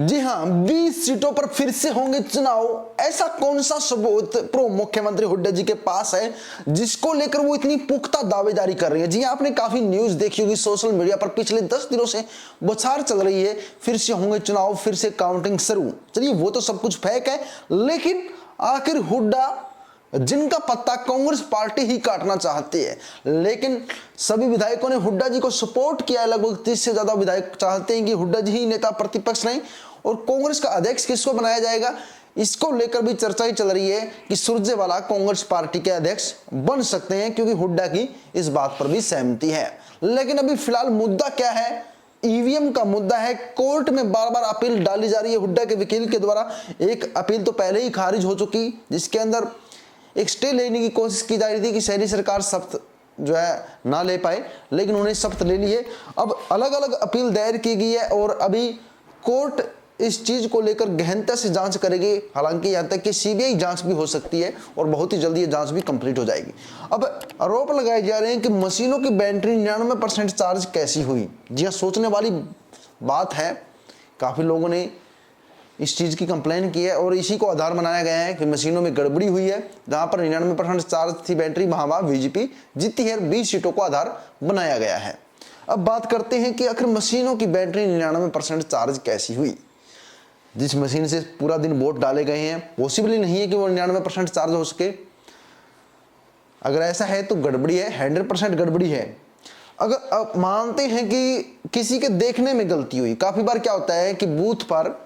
जी हां, 20 सीटों पर फिर से होंगे चुनाव। ऐसा कौन सा सबूत पूर्व मुख्यमंत्री हुड्डा जी के पास है जिसको लेकर वो इतनी पुख्ता दावेदारी कर रही है? जी, आपने काफी न्यूज देखी होगी सोशल मीडिया पर, पिछले 10 दिनों से बौछार चल रही है, फिर से होंगे चुनाव, फिर से काउंटिंग शुरू। चलिए, वो तो सब कुछ फेक है, लेकिन आखिर हुड्डा जिनका पत्ता कांग्रेस पार्टी ही काटना चाहती है, लेकिन सभी विधायकों ने हुड्डा जी को सपोर्ट किया है। लगभग 30 से ज्यादा विधायक चाहते हैं कि हुड्डा जी ही नेता प्रतिपक्ष रहें, और कांग्रेस का अध्यक्ष किसको बनाया जाएगा, इसको लेकर भी चर्चा ही चल रही है कि सुरजेवाला कांग्रेस पार्टी के अध्यक्ष बन सकते हैं, क्योंकि हुड्डा की इस बात पर भी सहमति है। लेकिन अभी फिलहाल मुद्दा क्या है? ईवीएम का मुद्दा है। कोर्ट में बार बार अपील डाली जा रही है हुड्डा के वकील के द्वारा। एक अपील तो पहले ही खारिज हो चुकी, जिसके अंदर एक स्टे लेने की कोशिश की जा रही थी कि शहरी सरकार शपथ जो है ना ले पाए, लेकिन उन्होंने शपथ ले ली है। अब अलग अलग अपील दायर की गई है और अभी कोर्ट इस चीज को लेकर गहनता से जांच करेगी। हालांकि यहां तक कि सीबीआई जांच भी हो सकती है और बहुत ही जल्दी ये जांच भी कंप्लीट हो जाएगी। अब आरोप लगाए जा रहे हैं कि मशीनों की बैटरी 99% चार्ज कैसी हुई। जी हाँ, सोचने वाली बात है। काफी लोगों ने इस चीज की कंप्लेन की है और इसी को आधार बनाया गया है कि मशीनों में गड़बड़ी हुई है। जहां पर 99% चार्ज थी बैटरी, वहां बीजेपी जीती है। 20 सीटों को आधार बनाया गया है। अब बात करते हैं कि आखिर मशीनों की बैटरी 99% चार्ज कैसी हुई। जिस मशीन से पूरा दिन वोट डाले गए हैं, पॉसिबल ही नहीं है कि वो 99% चार्ज हो सके। अगर ऐसा है तो गड़बड़ी है, 100% गड़बड़ी है। अगर आप मानते हैं कि किसी के देखने में गलती हुई, काफी बार क्या होता है कि बूथ पर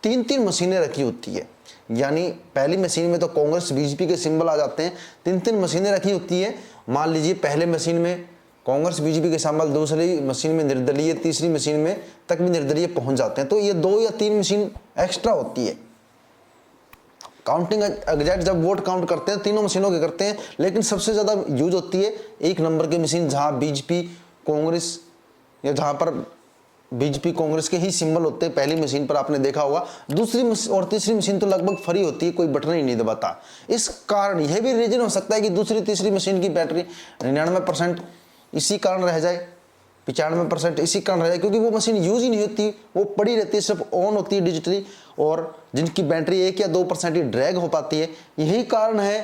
3-3 मशीनें रखी होती है, यानी पहली मशीन में तो कांग्रेस बीजेपी के सिंबल आ जाते हैं, 3-3 मशीनें रखी होती है। मान लीजिए पहले मशीन में कांग्रेस बीजेपी के सिंबल, दूसरी मशीन में निर्दलीय, तीसरी मशीन में तक भी निर्दलीय पहुंच जाते हैं, तो ये 2 या 3 मशीन एक्स्ट्रा होती है। काउंटिंग एग्जैक्ट जब वोट काउंट करते हैं तीनों मशीनों के करते हैं, लेकिन सबसे ज्यादा यूज होती है 1 नंबर की मशीन, जहां बीजेपी कांग्रेस या जहां पर बीजेपी कांग्रेस के ही सिंबल होते हैं। पहली मशीन पर आपने देखा होगा। दूसरी और तीसरी मशीन तो लगभग फ्री होती है, कोई बटन ही नहीं दबाता। इस कारण यह भी रीजन हो सकता है कि दूसरी तीसरी मशीन की बैटरी 99% इसी कारण रह जाए, 95% इसी कारण रह जाए, क्योंकि वो मशीन यूज ही नहीं होती, वो पड़ी रहती है, सिर्फ ऑन होती है डिजिटली, और जिनकी बैटरी 1 या 2% ही ड्रैग हो पाती है। यही कारण है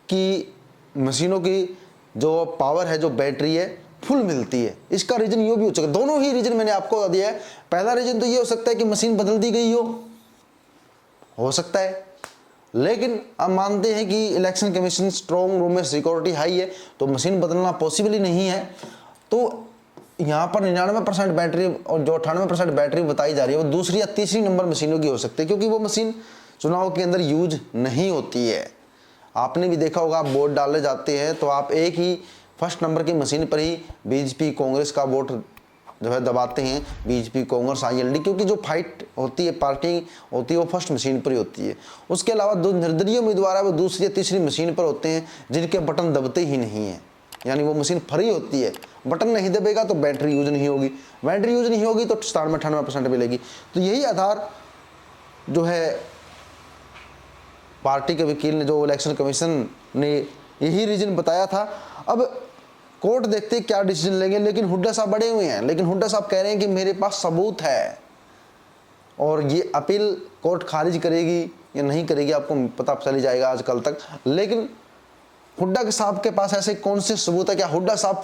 कि मशीनों की जो पावर है, जो बैटरी है, फुल मिलती है। इसका रीजन ये भी हो सकता है, दोनों ही रीजन मैंने आपको दिया है। पहला रीजन तो ये हो सकता है कि मशीन बदल दी गई हो सकता है, लेकिन अब मानते हैं कि इलेक्शन कमीशन स्ट्रॉन्ग रूम में सिक्योरिटी हाई है, तो मशीन बदलना पॉसिबल ही नहीं है। तो यहाँ पर 99% बैटरी और जो 98% बैटरी बताई जा रही है, वो दूसरी या तीसरी नंबर मशीनों की हो सकती है, क्योंकि वो मशीन चुनाव के अंदर यूज नहीं होती है। आपने भी देखा होगा, आप वोट डालने जाते हैं तो आप एक ही फर्स्ट नंबर की मशीन पर ही बीजेपी कांग्रेस का वोट जो है दबाते हैं, बीजेपी कांग्रेस आईएलडी, क्योंकि जो फाइट होती है, पार्टी होती है, वो फर्स्ट मशीन पर ही होती है। उसके अलावा 2 निर्दलीय उम्मीदवार है, वो दूसरी या तीसरी मशीन पर होते हैं, जिनके बटन दबते ही नहीं है, यानी वो मशीन फ्री होती है। बटन नहीं दबेगा तो बैटरी यूज नहीं होगी, बैटरी यूज नहीं होगी तो 97-98% मिलेगी। तो यही आधार जो है पार्टी के वकील ने, जो इलेक्शन कमीशन ने यही रीजन बताया था। अब कोर्ट देखते हैं क्या डिसीजन लेंगे, लेकिन हुड्डा साहब बड़े हुए हैं। लेकिन हुड्डा साहब कह रहे हैं कि मेरे पास सबूत है, और ये अपील कोर्ट खारिज करेगी या नहीं करेगी आपको पता चल जाएगा आज कल तक। लेकिन हुड्डा साहब के पास ऐसे कौन से सबूत है? क्या हुड्डा साहब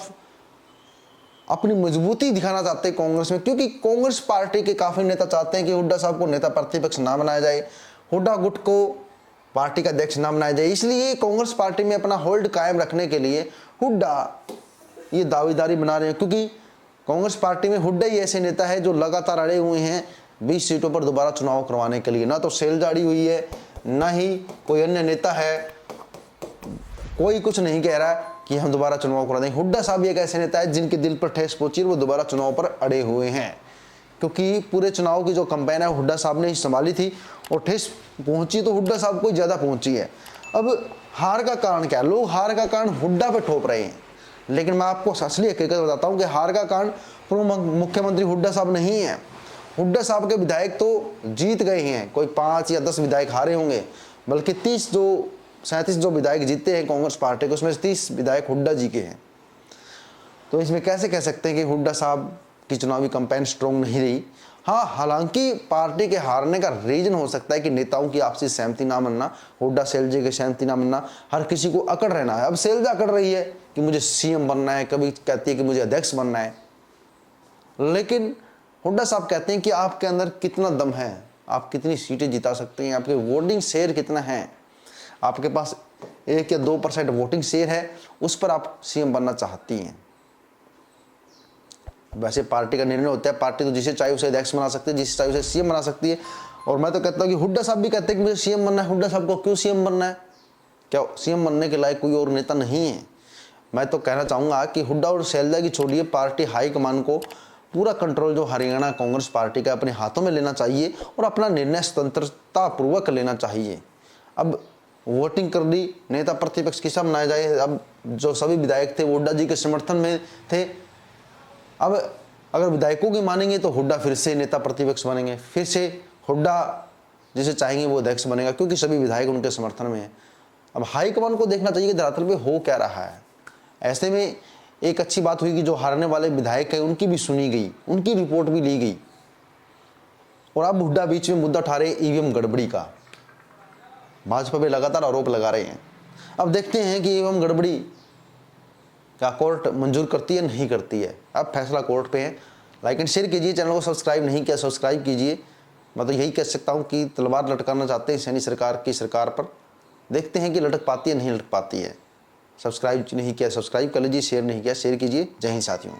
अपनी मजबूती दिखाना चाहते हैं कांग्रेस में? क्योंकि कांग्रेस पार्टी के काफी नेता चाहते हैं कि हुड्डा साहब को नेता प्रतिपक्ष ना बनाया जाए, हुड्डा गुट को पार्टी का अध्यक्ष ना बनाया जाए। इसलिए कांग्रेस पार्टी में अपना होल्ड कायम रखने के लिए हुड्डा ये दावेदारी बना रहे हैं, क्योंकि कांग्रेस पार्टी में हुड्डा ही ऐसे नेता है जो लगातार अड़े हुए हैं 20 सीटों पर दोबारा चुनाव करवाने के लिए। ना तो सेल जारी हुई है, ना ही कोई अन्य नेता है, कोई कुछ नहीं कह रहा है कि हम दोबारा चुनाव करा देंगे। हुड्डा साहब एक ऐसे नेता है जिनके दिल पर ठेस पहुंची, वो दोबारा चुनाव पर अड़े हुए हैं, क्योंकि पूरे चुनाव की जो कैंपेन है हुड्डा साहब ने ही संभाली थी, और ठेस पहुंची तो हुड्डा साहब को ज्यादा पहुंची है। अब हार का कारण क्या है? लोग हार का कारण हुड्डा पे ठोप रहे हैं, लेकिन मैं आपको असली हकीकत बताता हूं कि हार का कारण पूर्व मुख्यमंत्री हुड्डा साहब नहीं है। हुड्डा साहब के विधायक तो जीत गए हैं, कोई 5 या 10 विधायक हारे होंगे, बल्कि 37 जो विधायक जीते हैं कांग्रेस पार्टी के, उसमें से 30 विधायक हुड्डा जी के हैं। तो इसमें कैसे कह सकते हैं कि हुड्डा साहब की चुनावी कैंपेन स्ट्रॉन्ग नहीं रही? हाँ, हालांकि पार्टी के हारने का रीजन हो सकता है कि नेताओं की आपसी सहमति ना बनना, हुड्डा शैलजा की सहमति ना बनना, हर किसी को अकड़ रहना है। अब शैलजा अकड़ रही है कि मुझे सीएम बनना है, कभी कहती है कि मुझे अध्यक्ष बनना है, लेकिन हुड्डा साहब कहते हैं कि आपके अंदर कितना दम है, आप कितनी सीटें जिता सकते हैं, आपके वोटिंग शेयर कितना है, आपके पास 1 या 2% वोटिंग शेयर है, उस पर आप सीएम बनना चाहती हैं। वैसे पार्टी का निर्णय होता है, पार्टी तो जिसे चाहे उसे अध्यक्ष बना सकती है, जिसे चाहे उसे सीएम बना सकती है। और मैं तो कहता हूँ कि हुड्डा साहब भी कहते हैं कि मुझे सीएम बनना है। हुड्डा साहब को क्यों सीएम बनना है? क्या सीएम बनने के लायक कोई और नेता नहीं है? मैं तो कहना चाहूँगा कि हुड्डा और शैलजा की छोड़िए, पार्टी हाईकमान को पूरा कंट्रोल जो हरियाणा कांग्रेस पार्टी का अपने हाथों में लेना चाहिए और अपना निर्णय स्वतंत्रता पूर्वक लेना चाहिए। अब वोटिंग कर दी, नेता प्रतिपक्ष किसा बनाया जाए? अब जो सभी विधायक थे वो हुड्डा जी के समर्थन में थे। अब अगर विधायकों की मानेंगे तो हुड्डा फिर से नेता प्रतिपक्ष बनेंगे, फिर से हुड्डा जिसे चाहेंगे वो अध्यक्ष बनेगा, क्योंकि सभी विधायक उनके समर्थन में हैं। अब हाईकमान को देखना चाहिए कि धरातल पे हो क्या रहा है। ऐसे में एक अच्छी बात हुई कि जो हारने वाले विधायक हैं उनकी भी सुनी गई, उनकी रिपोर्ट भी ली गई। और अब हुड्डा बीच में मुद्दा उठा रहे ईवीएम गड़बड़ी का, भाजपा पे लगातार आरोप लगा रहे हैं। अब देखते हैं कि ईवीएम गड़बड़ी क्या कोर्ट मंजूर करती है नहीं करती है, अब फैसला कोर्ट पे है। लाइक एंड शेयर कीजिए, चैनल को सब्सक्राइब नहीं किया सब्सक्राइब कीजिए। मैं तो यही कह सकता हूँ कि तलवार लटकाना चाहते हैं सैनी सरकार की सरकार पर, देखते हैं कि लटक पाती है नहीं लटक पाती है। सब्सक्राइब नहीं किया सब्सक्राइब कर लीजिए, शेयर नहीं किया शेयर कीजिए। जय हिंद साथियों।